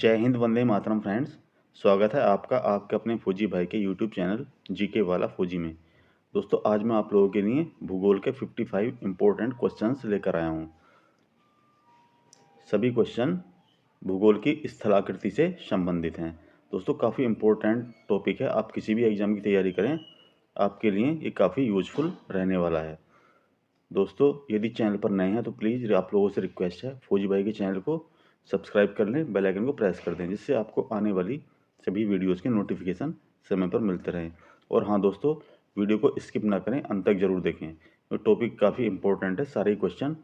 जय हिंद, वंदे मातरम फ्रेंड्स। स्वागत है आपका आपके अपने फौजी भाई के यूट्यूब चैनल जीके वाला फौजी में। दोस्तों, आज मैं आप लोगों के लिए भूगोल के 55 इम्पोर्टेंट क्वेश्चंस लेकर आया हूँ। सभी क्वेश्चन भूगोल की स्थलाकृति से संबंधित हैं। दोस्तों, काफ़ी इम्पोर्टेंट टॉपिक है। आप किसी भी एग्ज़ाम की तैयारी करें, आपके लिए ये काफ़ी यूजफुल रहने वाला है। दोस्तों, यदि चैनल पर नए हैं तो प्लीज़ आप लोगों से रिक्वेस्ट है, फौजी भाई के चैनल को सब्सक्राइब कर लें, बेल आइकन को प्रेस कर दें, जिससे आपको आने वाली सभी वीडियोस के नोटिफिकेशन समय पर मिलते रहें। और हाँ दोस्तों, वीडियो को स्किप ना करें, अंत तक जरूर देखें। तो टॉपिक काफ़ी इंपॉर्टेंट है। सारे क्वेश्चन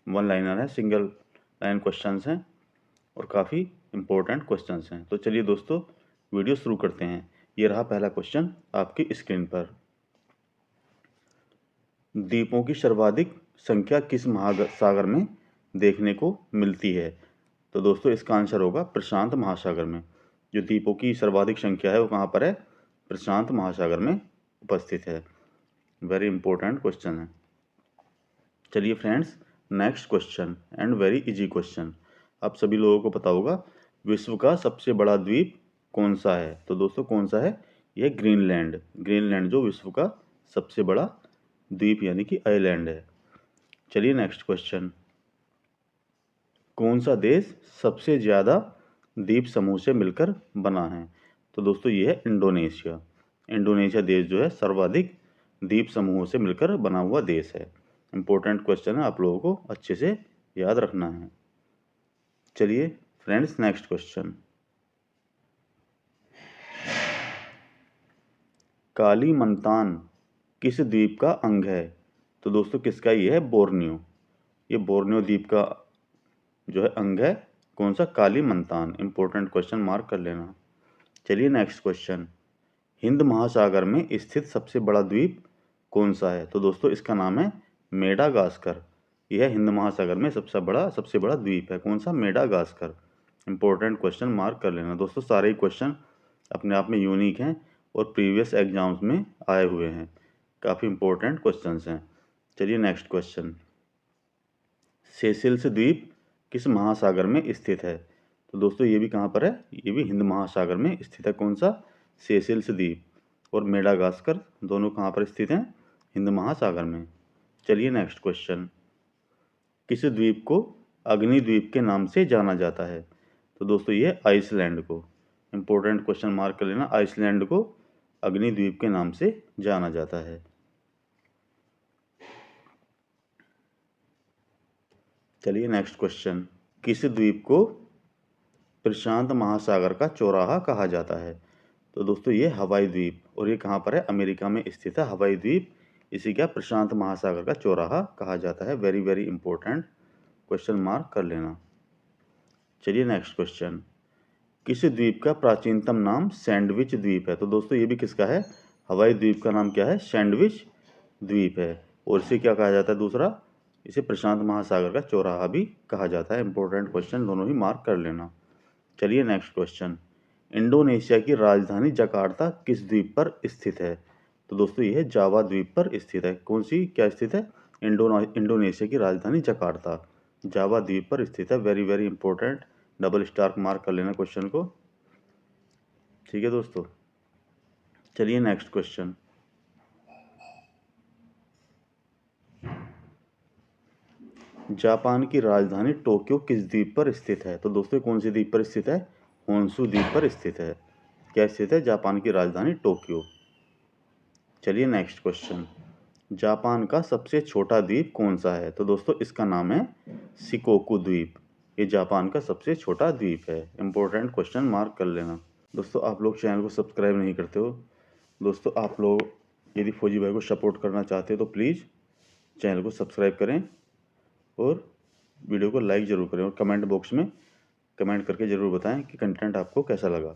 वन लाइनर हैं, सिंगल लाइन क्वेश्चन हैं और काफ़ी इंपॉर्टेंट क्वेश्चन हैं। तो चलिए दोस्तों, वीडियो शुरू करते हैं। ये रहा पहला क्वेश्चन आपकी स्क्रीन पर। द्वीपों की सर्वाधिक संख्या किस महासागर में देखने को मिलती है? तो दोस्तों, इसका आंसर होगा प्रशांत महासागर में। जो द्वीपों की सर्वाधिक संख्या है वो कहाँ पर है? प्रशांत महासागर में उपस्थित है। वेरी इंपॉर्टेंट क्वेश्चन है। चलिए friends, next question and very easy question. आप सभी लोगों को पता होगा, विश्व का सबसे बड़ा द्वीप कौन सा है? तो दोस्तों, कौन सा है? यह ग्रीनलैंड। ग्रीनलैंड जो विश्व का सबसे बड़ा द्वीप यानी कि आइलैंड है। चलिए नेक्स्ट क्वेश्चन। कौन सा देश सबसे ज़्यादा द्वीप समूह से मिलकर बना है? तो दोस्तों, ये है इंडोनेशिया। इंडोनेशिया देश जो है सर्वाधिक द्वीप समूहों से मिलकर बना हुआ देश है। इंपॉर्टेंट क्वेश्चन है, आप लोगों को अच्छे से याद रखना है। चलिए फ्रेंड्स, नेक्स्ट क्वेश्चन। कालीमंतान किस द्वीप का अंग है? तो दोस्तों, किसका ये है? बोर्नियो। ये बोर्नियो द्वीप का जो है अंग है। कौन सा? कालीमंतान। इंपॉर्टेंट क्वेश्चन, मार्क कर लेना। चलिए नेक्स्ट क्वेश्चन। हिंद महासागर में स्थित सबसे बड़ा द्वीप कौन सा है? तो दोस्तों, इसका नाम है मेडागास्कर। यह हिंद महासागर में सबसे बड़ा द्वीप है। कौन सा? मेडागास्कर। इंपॉर्टेंट क्वेश्चन, मार्क कर लेना। दोस्तों, सारे ही क्वेश्चन अपने आप में यूनिक हैं और प्रीवियस एग्जाम्स में आए हुए हैं। काफ़ी इंपॉर्टेंट क्वेश्चंस हैं। चलिए नेक्स्ट क्वेश्चन। सेशेल्स द्वीप किस महासागर में स्थित है? तो दोस्तों, ये भी कहाँ पर है? ये भी हिंद महासागर में स्थित है। कौन सा? सेशेल्स द्वीप और मेडागास्कर दोनों कहाँ पर स्थित हैं? हिंद महासागर में। चलिए नेक्स्ट क्वेश्चन। किस द्वीप को अग्नि द्वीप के नाम से जाना जाता है? तो दोस्तों, ये आइसलैंड को। इंपॉर्टेंट क्वेश्चन, मार्क कर लेना। आइसलैंड को अग्नि द्वीप के नाम से जाना जाता है। चलिए नेक्स्ट क्वेश्चन। किस द्वीप को प्रशांत महासागर का चौराहा कहा जाता है? तो दोस्तों, ये हवाई द्वीप, और ये कहाँ पर है? अमेरिका में स्थित है हवाई द्वीप। इसी क्या प्रशांत महासागर का चौराहा कहा जाता है। Very very important question, mark कर लेना। चलिए नेक्स्ट क्वेश्चन। किस द्वीप का प्राचीनतम नाम सैंडविच द्वीप है? तो दोस्तों, ये भी किसका है? हवाई द्वीप का नाम क्या है? सैंडविच द्वीप है। और इसे क्या कहा जाता है? दूसरा, इसे प्रशांत महासागर का चौराहा भी कहा जाता है। इंपॉर्टेंट क्वेश्चन, दोनों ही मार्क कर लेना। चलिए नेक्स्ट क्वेश्चन। इंडोनेशिया की राजधानी जकार्ता किस द्वीप पर स्थित है? तो दोस्तों, यह जावा द्वीप पर स्थित है। कौन सी क्या स्थित है? इंडोनेशिया की राजधानी जकार्ता जावा द्वीप पर स्थित है। Very very important, double star mark कर लेना क्वेश्चन को। ठीक है दोस्तों। चलिए नेक्स्ट क्वेश्चन। जापान की राजधानी टोक्यो किस द्वीप पर स्थित है? तो दोस्तों, कौन सी द्वीप पर स्थित है? होन्शु द्वीप पर स्थित है। क्या स्थित है? जापान की राजधानी टोक्यो। चलिए नेक्स्ट क्वेश्चन। जापान का सबसे छोटा द्वीप कौन सा है? तो दोस्तों, इसका नाम है शिकोकू द्वीप। ये जापान का सबसे छोटा द्वीप है। इंपॉर्टेंट क्वेश्चन, मार्क कर लेना। दोस्तों, आप लोग चैनल को सब्सक्राइब नहीं करते हो। दोस्तों, आप लोग यदि फौजी भाई को सपोर्ट करना चाहते हो तो प्लीज़ चैनल को सब्सक्राइब करें और वीडियो को लाइक ज़रूर करें, और कमेंट बॉक्स में कमेंट करके ज़रूर बताएं कि कंटेंट आपको कैसा लगा।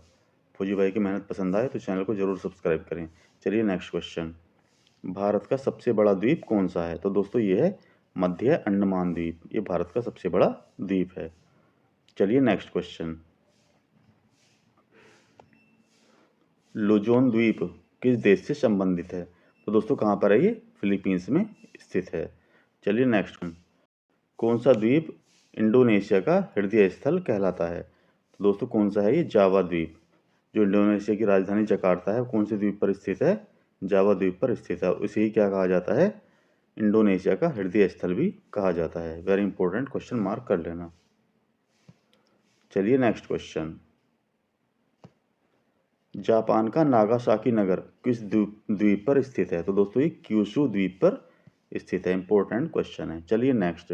फौजी भाई की मेहनत पसंद आए तो चैनल को ज़रूर सब्सक्राइब करें। चलिए नेक्स्ट क्वेश्चन। भारत का सबसे बड़ा द्वीप कौन सा है? तो दोस्तों, ये है मध्य अंडमान द्वीप। ये भारत का सबसे बड़ा द्वीप है। चलिए नेक्स्ट क्वेश्चन। लुजोन द्वीप किस देश से संबंधित है? तो दोस्तों, कहाँ पर है ये? फिलीपींस में स्थित है। चलिए नेक्स्ट। कौन सा द्वीप इंडोनेशिया का हृदय स्थल कहलाता है? तो दोस्तों कौन सा है ये? जावा द्वीप, जो इंडोनेशिया की राजधानी जकार्ता है, कौन से द्वीप पर स्थित है? जावा द्वीप पर स्थित है। इसे ही क्या कहा जाता है? इंडोनेशिया का हृदय स्थल भी कहा जाता है। वेरी इंपॉर्टेंट क्वेश्चन, मार्क कर लेना। चलिए नेक्स्ट क्वेश्चन, जापान का नागासाकी नगर किस द्वीप पर स्थित है? तो दोस्तों ये क्यूशू द्वीप पर स्थित है। इंपॉर्टेंट क्वेश्चन है। चलिए नेक्स्ट,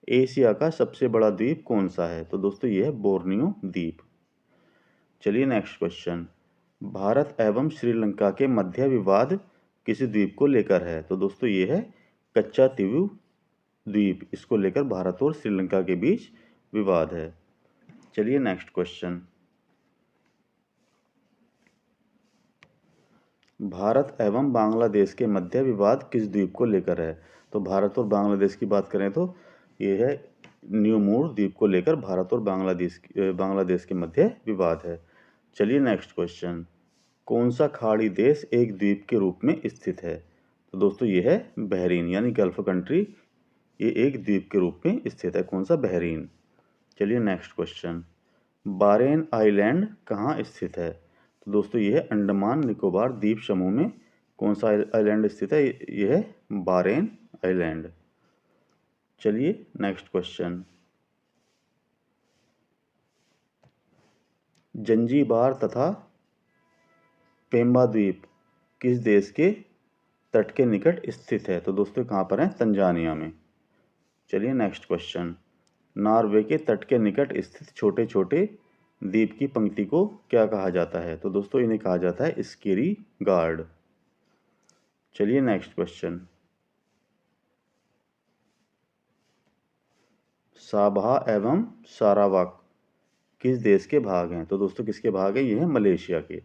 एशिया का सबसे बड़ा द्वीप कौन सा है? तो दोस्तों ये है बोर्नियो द्वीप। चलिए नेक्स्ट क्वेश्चन, भारत एवं श्रीलंका के मध्य विवाद किस द्वीप को लेकर है? तो दोस्तों ये है कच्चा तीवु द्वीप, इसको लेकर भारत और श्रीलंका के बीच विवाद है। चलिए नेक्स्ट क्वेश्चन, भारत एवं बांग्लादेश के मध्य विवाद किस द्वीप को लेकर है? तो भारत और बांग्लादेश की बात करें तो ये है न्यू मूर द्वीप को लेकर भारत और बांग्लादेश के मध्य विवाद है। चलिए नेक्स्ट क्वेश्चन, कौन सा खाड़ी देश एक द्वीप के रूप में स्थित है? तो दोस्तों ये है बहरीन, यानी गल्फ कंट्री, ये एक द्वीप के रूप में स्थित है। कौन सा? बहरीन। चलिए नेक्स्ट क्वेश्चन, बारेन आइलैंड कहाँ स्थित है? तो दोस्तों ये है अंडमान निकोबार द्वीप समूह में कौन सा आइलैंड स्थित है? ये है बारेन आइलैंड। चलिए नेक्स्ट क्वेश्चन, जंजीबार तथा पेम्बा द्वीप किस देश के तट के निकट स्थित है? तो दोस्तों कहाँ पर है? तंजानिया में। चलिए नेक्स्ट क्वेश्चन, नॉर्वे के तट के निकट स्थित छोटे छोटे द्वीप की पंक्ति को क्या कहा जाता है? तो दोस्तों इन्हें कहा जाता है स्केरी गार्ड। चलिए नेक्स्ट क्वेश्चन, साबा एवं सारावाक किस देश के भाग हैं? तो दोस्तों किसके भाग हैं? ये हैं मलेशिया के।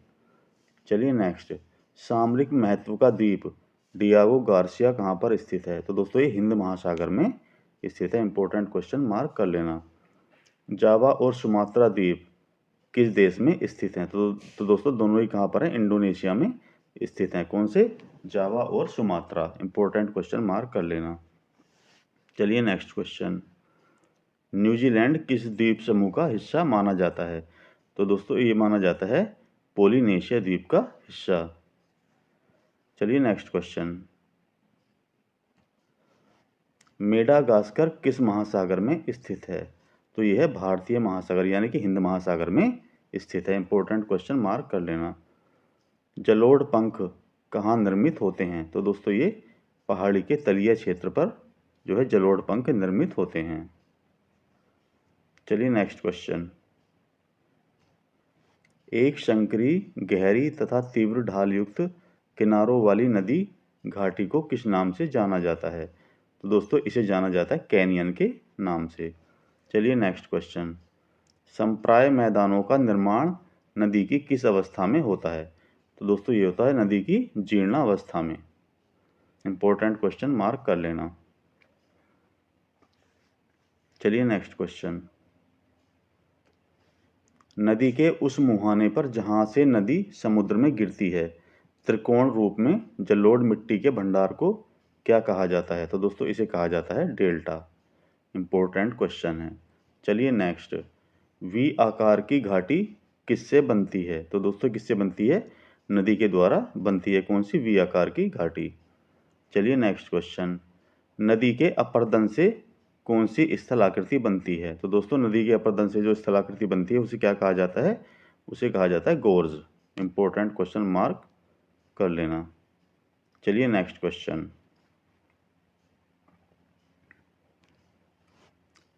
चलिए नेक्स्ट, सामरिक महत्व का द्वीप डियागो गार्सिया कहाँ पर स्थित है? तो दोस्तों ये हिंद महासागर में स्थित है। इंपॉर्टेंट क्वेश्चन, मार्क कर लेना। जावा और सुमात्रा द्वीप किस देश में स्थित हैं? तो दोस्तों दोनों ही कहाँ पर हैं? इंडोनेशिया में स्थित हैं। कौन से? जावा और सुमात्रा। इंपॉर्टेंट क्वेश्चन, मार्क कर लेना। चलिए नेक्स्ट क्वेश्चन, न्यूजीलैंड किस द्वीप समूह का हिस्सा माना जाता है? तो दोस्तों ये माना जाता है पोलिनेशिया द्वीप का हिस्सा। चलिए नेक्स्ट क्वेश्चन, मेडागास्कर किस महासागर में स्थित है? तो यह है भारतीय महासागर, यानी कि हिंद महासागर में स्थित है। इंपॉर्टेंट क्वेश्चन, मार्क कर लेना। जलोढ़ पंख कहाँ निर्मित होते हैं? तो दोस्तों ये पहाड़ी के तलीय क्षेत्र पर जो है जलोढ़ पंख निर्मित होते हैं। चलिए नेक्स्ट क्वेश्चन, एक संकरी गहरी तथा तीव्र ढाल युक्त किनारों वाली नदी घाटी को किस नाम से जाना जाता है? तो दोस्तों इसे जाना जाता है कैनियन के नाम से। चलिए नेक्स्ट क्वेश्चन, संप्राय मैदानों का निर्माण नदी की किस अवस्था में होता है? तो दोस्तों ये होता है नदी की जीर्णावस्था में। इंपॉर्टेंट क्वेश्चन, मार्क कर लेना। चलिए नेक्स्ट क्वेश्चन, नदी के उस मुहाने पर जहां से नदी समुद्र में गिरती है त्रिकोण रूप में जलोढ़ मिट्टी के भंडार को क्या कहा जाता है? तो दोस्तों इसे कहा जाता है डेल्टा। इंपॉर्टेंट क्वेश्चन है। चलिए नेक्स्ट, वी आकार की घाटी किससे बनती है? तो दोस्तों किससे बनती है? नदी के द्वारा बनती है। कौन सी? वी आकार की घाटी। चलिए नेक्स्ट क्वेश्चन, नदी के अपरदन से कौन सी स्थलाकृति बनती है? तो दोस्तों नदी के अपरदन से जो स्थलाकृति बनती है उसे क्या कहा जाता है? उसे कहा जाता है गोर्ज। इंपॉर्टेंट क्वेश्चन, मार्क कर लेना। चलिए नेक्स्ट क्वेश्चन,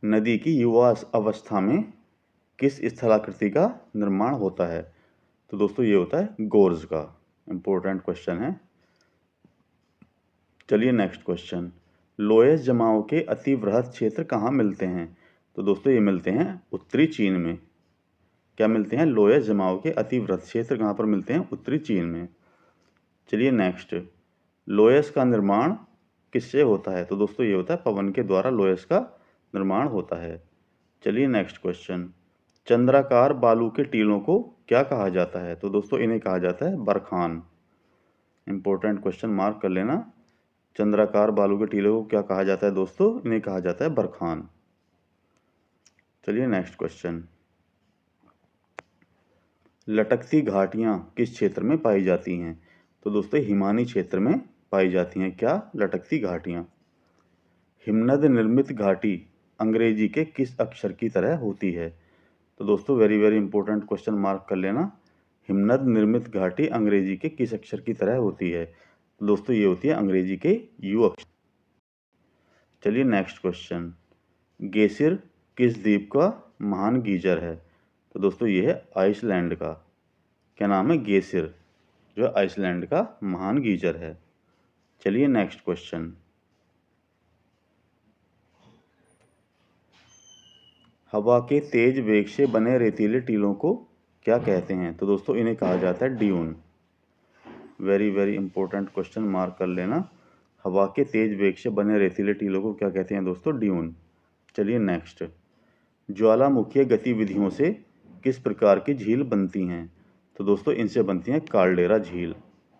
नदी की युवा अवस्था में किस स्थलाकृति का निर्माण होता है? तो दोस्तों ये होता है गोर्ज का। इंपॉर्टेंट क्वेश्चन है। चलिए नेक्स्ट क्वेश्चन, लोएस जमाव के अति वृहद क्षेत्र कहाँ मिलते हैं? तो दोस्तों ये मिलते हैं उत्तरी चीन में। क्या मिलते हैं? लोएस जमाव के अति वृहद क्षेत्र कहाँ पर मिलते हैं? उत्तरी चीन में। चलिए नेक्स्ट, लोएस का निर्माण किससे होता है? तो दोस्तों ये होता है पवन के द्वारा लोएस का निर्माण होता है। चलिए नेक्स्ट क्वेश्चन, चंद्राकार बालू के टीलों को क्या कहा जाता है? तो दोस्तों इन्हें कहा जाता है बरखान। इंपॉर्टेंट क्वेश्चन, मार्क कर लेना। चंद्राकार बालू के टीलों को क्या कहा जाता है दोस्तों? इन्हें कहा जाता है बरखान। चलिए नेक्स्ट क्वेश्चन, लटकती घाटियाँ किस क्षेत्र में पाई जाती हैं? तो दोस्तों हिमानी क्षेत्र में पाई जाती हैं। क्या? लटकती घाटियाँ। हिमनद निर्मित घाटी अंग्रेजी के किस अक्षर की तरह होती है? तो दोस्तों very very important question, mark कर लेना। हिमनद निर्मित घाटी अंग्रेजी के किस अक्षर की तरह होती है? तो दोस्तों ये होती है अंग्रेजी के यू अक्षर। चलिए नेक्स्ट क्वेश्चन। गेसिर किस द्वीप का महान गीजर है? तो दोस्तों ये है आइसलैंड का। क्या नाम है? गेसिर, जो आइसलैंड का महान गीजर है। चलिए नेक्स्ट क्वेश्चन। हवा के तेज वेग से बने रेतीले टीलों को क्या कहते हैं? तो दोस्तों इन्हें कहा जाता है dune. Very very important question, mark कर लेना। हवा के तेज वेग से बने रेतीले टीलों को क्या कहते हैं दोस्तों? ड्यून। चलिए नेक्स्ट। ज्वालामुखीय गतिविधियों से किस प्रकार की झील बनती हैं? तो दोस्तों इनसे बनती हैं काल्डेरा झील।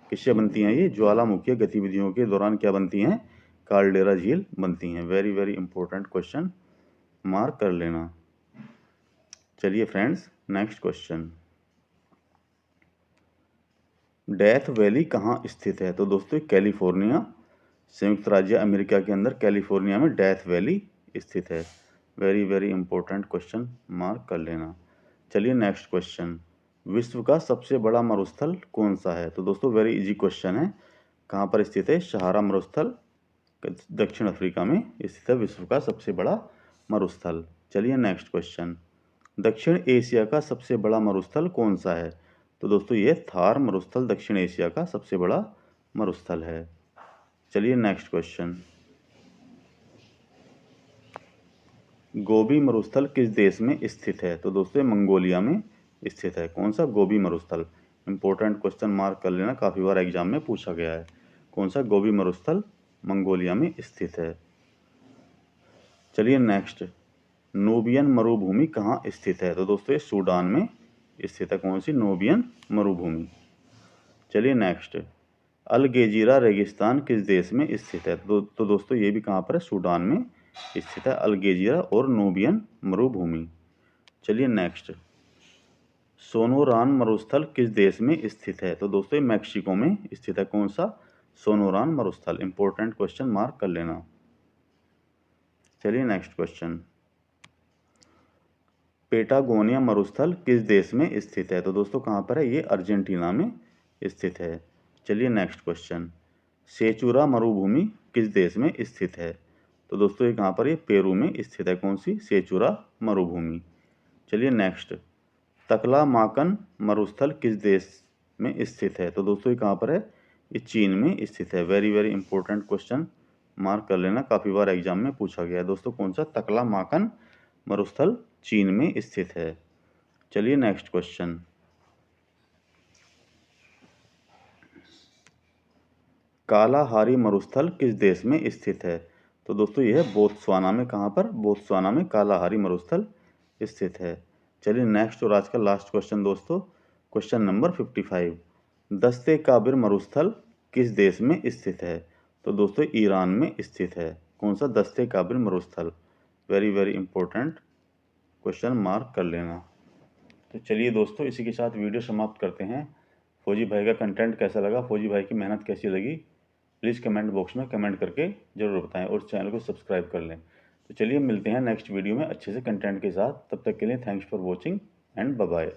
किससे बनती हैं ये? ज्वालामुखीय गतिविधियों के दौरान क्या बनती हैं? काल्डेरा झील बनती हैं। Very very important question, mark कर लेना। चलिए friends next question. Death valley कहाँ स्थित है? तो दोस्तों कैलिफोर्निया, संयुक्त राज्य अमेरिका के अंदर कैलिफोर्निया में डेथ वैली स्थित है। Very very important question, mark कर लेना। चलिए नेक्स्ट क्वेश्चन। विश्व का सबसे बड़ा मरुस्थल कौन सा है? तो दोस्तों वेरी इजी क्वेश्चन है। कहाँ पर स्थित है? सहारा मरुस्थल, दक्षिण अफ्रीका में स्थित है विश्व का सबसे बड़ा मरुस्थल। चलिए नेक्स्ट क्वेश्चन। दक्षिण एशिया का सबसे बड़ा मरुस्थल कौन सा है? तो दोस्तों ये थार मरुस्थल दक्षिण एशिया का सबसे बड़ा मरुस्थल है। चलिए नेक्स्ट क्वेश्चन। गोबी मरुस्थल किस देश में स्थित है? तो दोस्तों मंगोलिया में स्थित है। कौन सा? गोबी मरुस्थल। इंपॉर्टेंट क्वेश्चन, मार्क कर लेना, काफ़ी बार एग्जाम में पूछा गया है। कौन सा? गोबी मरुस्थल मंगोलिया में स्थित है। चलिए नेक्स्ट। नूबियन मरुभूमि कहाँ स्थित है? तो दोस्तों ये सूडान में स्थित है। कौन सी? नूबियन मरुभूमि। चलिए नेक्स्ट। अल गेजीरा रेगिस्तान किस देश में स्थित है? तो दोस्तों ये भी कहाँ पर है? सूडान में स्थित है अल गेजीरा और नूबियन मरुभूमि। चलिए नेक्स्ट। सोनोरान मरुस्थल किस देश में स्थित है? तो दोस्तों ये मैक्सिको में स्थित है। कौन सा? सोनोरान मरुस्थल। इंपॉर्टेंट क्वेश्चन, मार्क कर लेना। चलिए नेक्स्ट क्वेश्चन। पेटागोनिया मरुस्थल किस देश में स्थित है? तो दोस्तों कहाँ पर है? ये अर्जेंटीना में स्थित है। चलिए नेक्स्ट क्वेश्चन। सेचुरा मरुभूमि किस देश में स्थित है? तो दोस्तों ये कहाँ पर? ये पेरू में स्थित है। कौन सी? सेचुरा मरुभूमि। चलिए नेक्स्ट। तकलामाकन मरुस्थल किस देश में स्थित है? तो दोस्तों ये कहाँ पर है? ये चीन में स्थित है। Very very important question, mark कर लेना, काफ़ी बार एग्जाम में पूछा गया है दोस्तों। कौन सा? तकलामाकन मरुस्थल चीन में स्थित है। चलिए नेक्स्ट क्वेश्चन। कालाहारी मरुस्थल किस देश में स्थित है? तो दोस्तों यह है बोत्सवाना में। कहाँ पर? बोत्सवाना में कालाहारी मरुस्थल स्थित है। चलिए नेक्स्ट और आज का लास्ट क्वेश्चन दोस्तों, क्वेश्चन नंबर 55। दस्ते काबिर मरुस्थल किस देश में स्थित है? तो दोस्तों ईरान में स्थित है। कौन सा? दस्ते काबिर मरुस्थल। Very very important question, mark कर लेना। तो चलिए दोस्तों इसी के साथ वीडियो समाप्त करते हैं। फौजी भाई का कंटेंट कैसा लगा, फौजी भाई की मेहनत कैसी लगी, प्लीज़ कमेंट बॉक्स में कमेंट करके ज़रूर बताएं और चैनल को सब्सक्राइब कर लें। तो चलिए मिलते हैं नेक्स्ट वीडियो में अच्छे से कंटेंट के साथ। तब तक के लिए thanks for watching and bye bye.